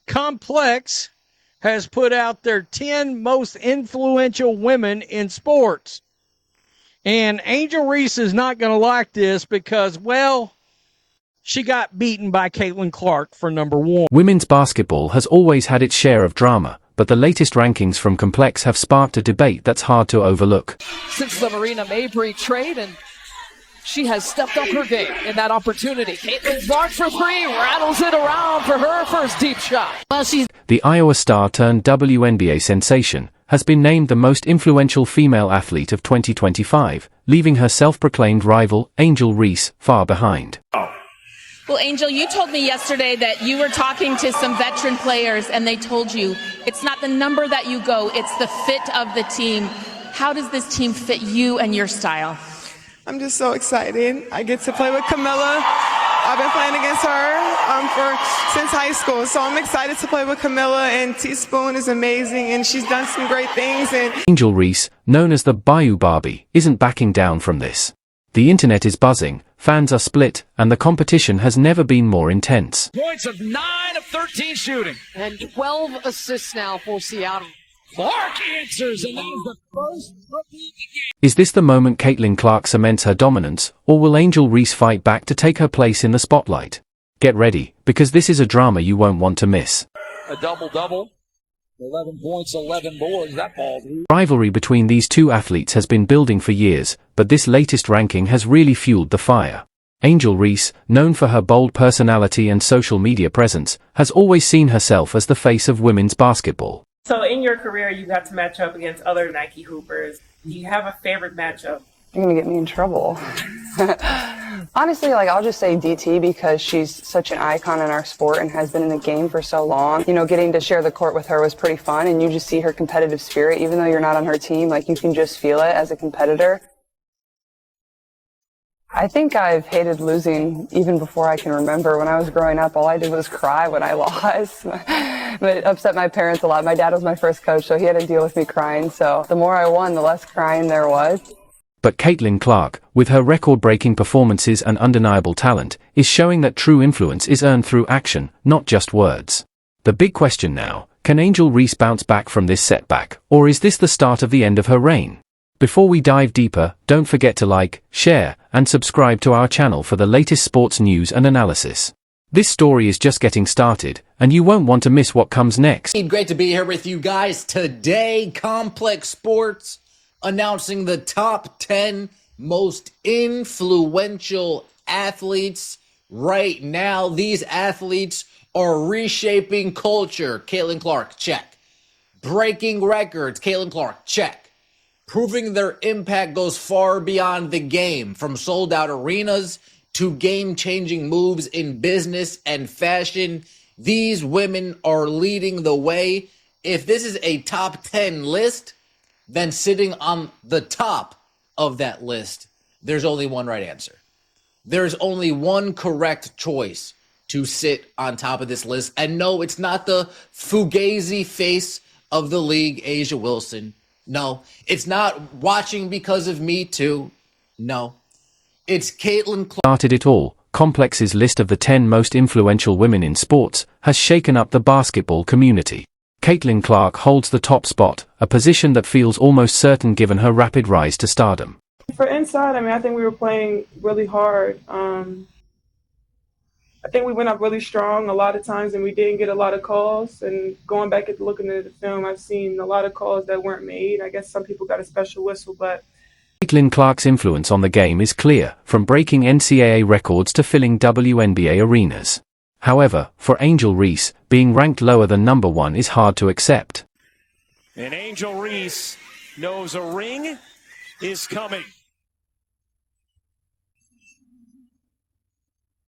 Complex has put out their 10 most influential women in sports. And Angel Reese is not going to like this because, well, she got beaten by Caitlin Clark for number one. Women's basketball has always had its share of drama, but the latest rankings from Complex have sparked a debate that's hard to overlook. Since the Marina Mabry trade, and she has stepped up her game in that opportunity. Caitlin Clark for three, rattles it around for her first deep shot. Well, the Iowa star turned WNBA sensation has been named the most influential female athlete of 2025, leaving her self-proclaimed rival, Angel Reese, far behind. Well, Angel, you told me yesterday that you were talking to some veteran players and they told you it's not the number that you go, it's the fit of the team. How does this team fit you and your style? I'm just so excited. I get to play with Camilla. I've been playing against her since high school, so I'm excited to play with Camilla, and Teaspoon is amazing, and she's done some great things. Angel Reese, known as the Bayou Barbie, isn't backing down from this. The internet is buzzing, fans are split, and the competition has never been more intense. Points of 9 of 13 shooting. And 12 assists now for Seattle. Clark answers, and that is the first repeat again. Is this the moment Caitlin Clark cements her dominance, or will Angel Reese fight back to take her place in the spotlight? Get ready, because this is a drama you won't want to miss. A double-double. 11 points, 11 boards. That ball's... Rivalry between these two athletes has been building for years, but this latest ranking has really fueled the fire. Angel Reese, known for her bold personality and social media presence, has always seen herself as the face of women's basketball. So in your career, you got to match up against other Nike hoopers. Do you have a favorite matchup? You're going to get me in trouble. Honestly, I'll just say DT because she's such an icon in our sport and has been in the game for so long. You know, getting to share the court with her was pretty fun, and you just see her competitive spirit. Even though you're not on her team, you can just feel it as a competitor. I think I've hated losing even before I can remember. When I was growing up, all I did was cry when I lost. But it upset my parents a lot. My dad was my first coach, so he had to deal with me crying. So the more I won, the less crying there was. But Caitlin Clark, with her record-breaking performances and undeniable talent, is showing that true influence is earned through action, not just words. The big question now, can Angel Reese bounce back from this setback, or is this the start of the end of her reign? Before we dive deeper, don't forget to like, share, and subscribe to our channel for the latest sports news and analysis. This story is just getting started, and you won't want to miss what comes next. Great to be here with you guys today. Complex Sports announcing the top 10 most influential athletes right now. These athletes are reshaping culture. Caitlin Clark, check. Breaking records, Caitlin Clark, check. Proving their impact goes far beyond the game, from sold-out arenas to game-changing moves in business and fashion. These women are leading the way. If this is a top 10 list, then sitting on the top of that list, there's only one right answer. There's only one correct choice to sit on top of this list. And no, it's not the fugazi face of the league, A'ja Wilson. No, it's not watching because of Me Too. No, it's Caitlin Clark. Started it all. Complex's list of the 10 most influential women in sports has shaken up the basketball community. Caitlin Clark holds the top spot, a position that feels almost certain given her rapid rise to stardom. For inside, I think we were playing really hard. I think we went up really strong a lot of times, and we didn't get a lot of calls. And going back and looking at the film, I've seen a lot of calls that weren't made. I guess some people got a special whistle, but... Caitlin Clark's influence on the game is clear, from breaking NCAA records to filling WNBA arenas. However, for Angel Reese, being ranked lower than number 1 is hard to accept. And Angel Reese knows a ring is coming.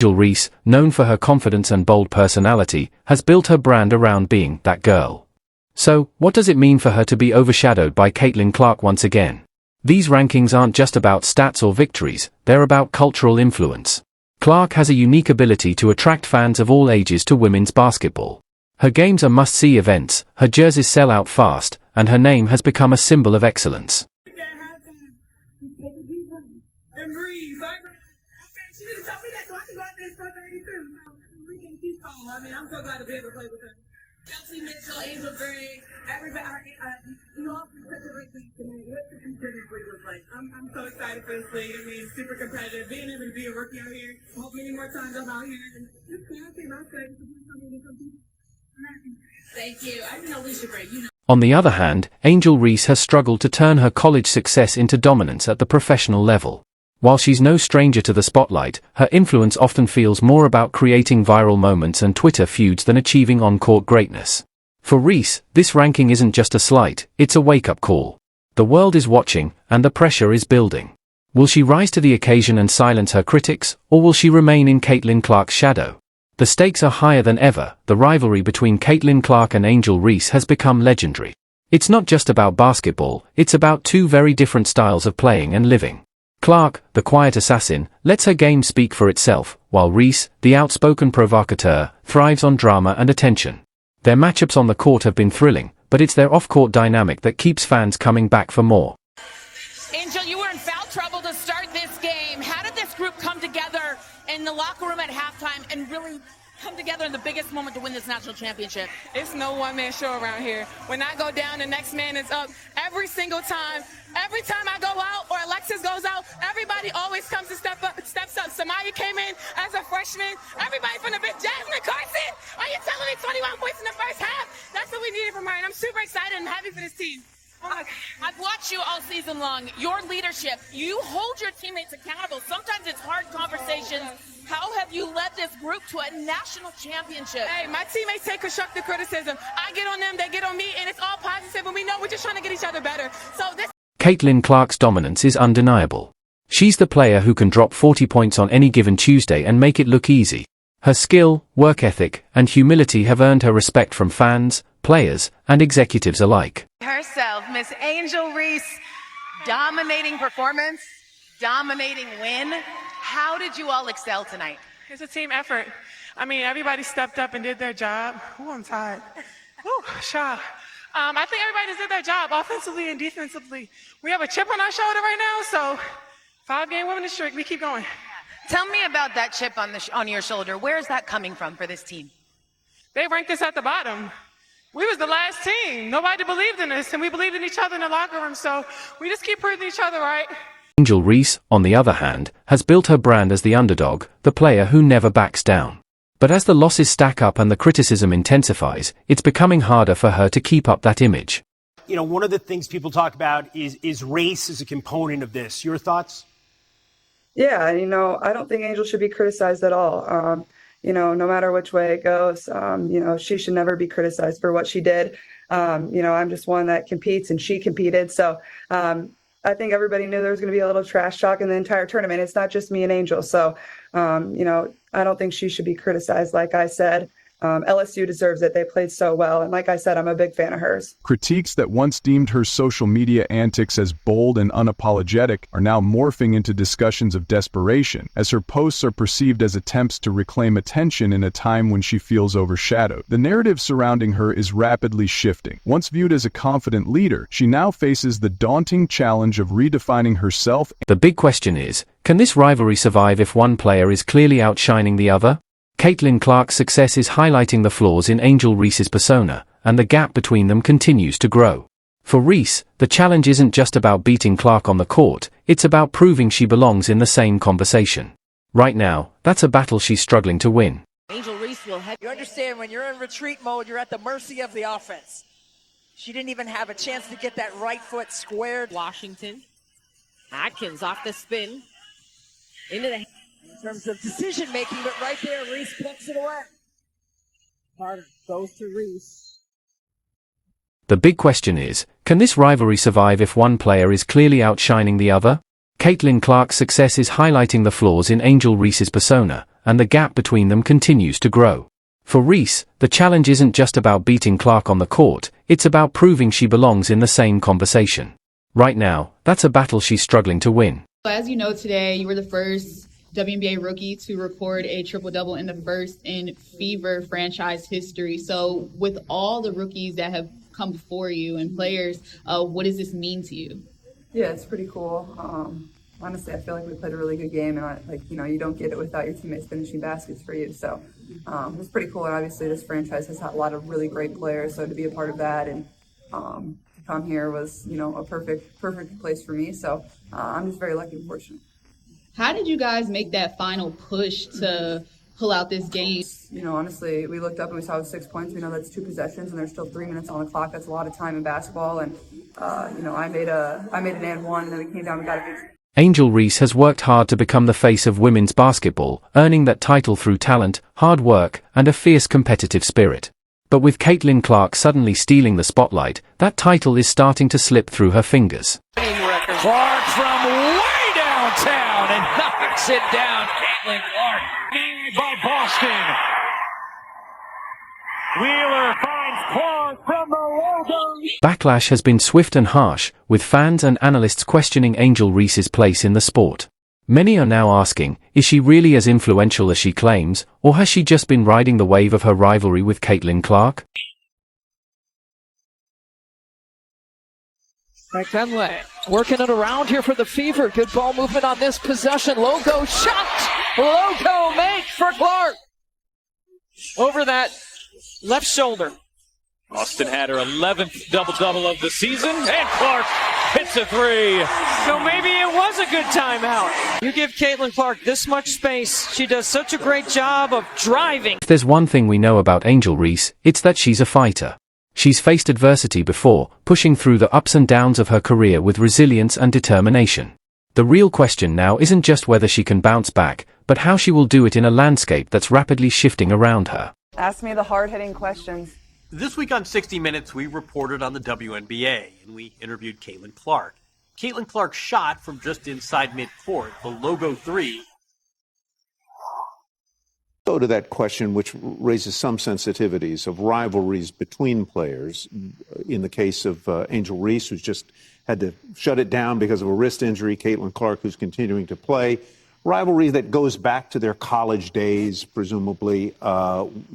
Angel Reese, known for her confidence and bold personality, has built her brand around being that girl. So, what does it mean for her to be overshadowed by Caitlin Clark once again? These rankings aren't just about stats or victories, they're about cultural influence. Clark has a unique ability to attract fans of all ages to women's basketball. Her games are must-see events, her jerseys sell out fast, and her name has become a symbol of excellence. I mean, I'm so glad to be able to play with her. Chelsea Mitchell, Angel Gray, everybody, you all can such a great league tonight. What's the future of this league look like? I'm so excited for this league. I mean, super competitive. Being able to be a rookie out here, hope many more times I'm out here. And just classy, I'm excited to do something to compete. Thank you. I didn't know Alicia Gray, you know. On the other hand, Angel Reese has struggled to turn her college success into dominance at the professional level. While she's no stranger to the spotlight, her influence often feels more about creating viral moments and Twitter feuds than achieving on-court greatness. For Reese, this ranking isn't just a slight, it's a wake-up call. The world is watching, and the pressure is building. Will she rise to the occasion and silence her critics, or will she remain in Caitlin Clark's shadow? The stakes are higher than ever. The rivalry between Caitlin Clark and Angel Reese has become legendary. It's not just about basketball, it's about two very different styles of playing and living. Clark, the quiet assassin, lets her game speak for itself, while Reese, the outspoken provocateur, thrives on drama and attention. Their matchups on the court have been thrilling, but it's their off-court dynamic that keeps fans coming back for more. Angel, you were in foul trouble to start this game. How did this group come together in the locker room at halftime and really come together in the biggest moment to win this national championship? It's no one-man show around here. When I go down, the next man is up every single time. Every time I go out or Alexis goes out, everybody always comes to steps up. Samaya came in as a freshman. Everybody from the big Jasmine Carson. Are you telling me 21 points in the first half? That's what we needed from her, and I'm super excited and happy for this team. I've watched you all season long. Your leadership, you hold your teammates accountable. Sometimes it's hard conversations. How have you led this group to a national championship? Hey, my teammates take constructive criticism. I get on them, they get on me, and it's all positive, and we know we're just trying to get each other better. So this. Caitlin Clark's dominance is undeniable. She's the player who can drop 40 points on any given Tuesday and make it look easy. Her skill, work ethic, and humility have earned her respect from fans, players, and executives alike. Herself, Miss Angel Reese, dominating performance, dominating win. How did you all excel tonight? It's a team effort. I mean, everybody stepped up and did their job. Ooh, I'm tired. Ooh, shy. I think everybody just did their job, offensively and defensively. We have a chip on our shoulder right now, so 5-game winning streak. We keep going. Tell me about that chip on your shoulder. Where is that coming from for this team? They ranked us at the bottom. We was the last team. Nobody believed in us, and we believed in each other in the locker room, so we just keep proving each other right. Angel Reese, on the other hand, has built her brand as the underdog, the player who never backs down. But as the losses stack up and the criticism intensifies, it's becoming harder for her to keep up that image. You know, one of the things people talk about is race as a component of this. Your thoughts? Yeah, I don't think Angel should be criticized at all. No matter which way it goes, she should never be criticized for what she did. I'm just one that competes, and she competed. So I think everybody knew there was going to be a little trash talk in the entire tournament. It's not just me and Angel. So, I don't think she should be criticized. Like I said, LSU deserves it. They played so well. And like I said, I'm a big fan of hers. Critiques that once deemed her social media antics as bold and unapologetic are now morphing into discussions of desperation, as her posts are perceived as attempts to reclaim attention in a time when she feels overshadowed. The narrative surrounding her is rapidly shifting. Once viewed as a confident leader, she now faces the daunting challenge of redefining herself. The big question is, can this rivalry survive if one player is clearly outshining the other? Caitlin Clark's success is highlighting the flaws in Angel Reese's persona, and the gap between them continues to grow. For Reese, the challenge isn't just about beating Clark on the court, it's about proving she belongs in the same conversation. Right now, that's a battle she's struggling to win. Angel Reese will have. You understand, when you're in retreat mode, you're at the mercy of the offense. She didn't even have a chance to get that right foot squared. Washington. Atkins off the spin. Into the... In terms of decision making, but right there, Reese plucks it away. Carter goes to Reese. The big question is, can this rivalry survive if one player is clearly outshining the other? Caitlin Clark's success is highlighting the flaws in Angel Reese's persona, and the gap between them continues to grow. For Reese, the challenge isn't just about beating Clark on the court, it's about proving she belongs in the same conversation. Right now, that's a battle she's struggling to win. As you know, today you were the first WNBA rookie to record a triple-double in the first in Fever franchise history. So with all the rookies that have come before you and players, what does this mean to you? Yeah, it's pretty cool. Honestly, I feel like we played a really good game, and you don't get it without your teammates finishing baskets for you. So it's pretty cool. And obviously, this franchise has had a lot of really great players, so to be a part of that and to come here was, a perfect place for me. So I'm just very lucky and fortunate. How did you guys make that final push to pull out this game? Honestly, we looked up and we saw it was 6 points. We know that's 2 possessions, and there's still 3 minutes on the clock. That's a lot of time in basketball. And I made an and one, and then we came down and got a big. Angel Reese has worked hard to become the face of women's basketball, earning that title through talent, hard work, and a fierce competitive spirit. But with Caitlin Clark suddenly stealing the spotlight, that title is starting to slip through her fingers. Clark from way downtown and knocks it down. Caitlin Clark. By Boston. Wheeler finds Clark from the logo. Backlash has been swift and harsh, with fans and analysts questioning Angel Reese's place in the sport. Many are now asking, is she really as influential as she claims, or has she just been riding the wave of her rivalry with Caitlin Clark? McKinley working it around here for the Fever. Good ball movement on this possession. Logo shot. Logo make for Clark. Over that left shoulder. Austin had her 11th double-double of the season, and Clark hits a three. So maybe it was a good timeout. You give Caitlin Clark this much space. She does such a great job of driving. If there's one thing we know about Angel Reese, it's that she's a fighter. She's faced adversity before, pushing through the ups and downs of her career with resilience and determination. The real question now isn't just whether she can bounce back, but how she will do it in a landscape that's rapidly shifting around her. Ask me the hard-hitting questions. This week on 60 Minutes, we reported on the WNBA, and we interviewed Caitlin Clark. Caitlin Clark's shot from just inside midcourt, the logo three. Go to that question, which raises some sensitivities of rivalries between players. In the case of Angel Reese, who's just had to shut it down because of a wrist injury, Caitlin Clark, who's continuing to play. Rivalry that goes back to their college days, presumably,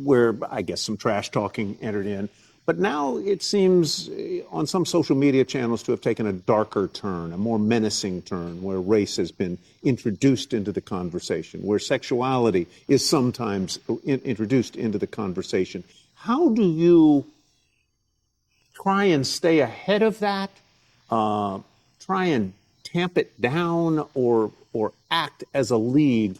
where I guess some trash talking entered in. But now it seems on some social media channels to have taken a darker turn, a more menacing turn, where race has been introduced into the conversation, where sexuality is sometimes introduced into the conversation. How do you try and stay ahead of that, try and tamp it down, or act as a league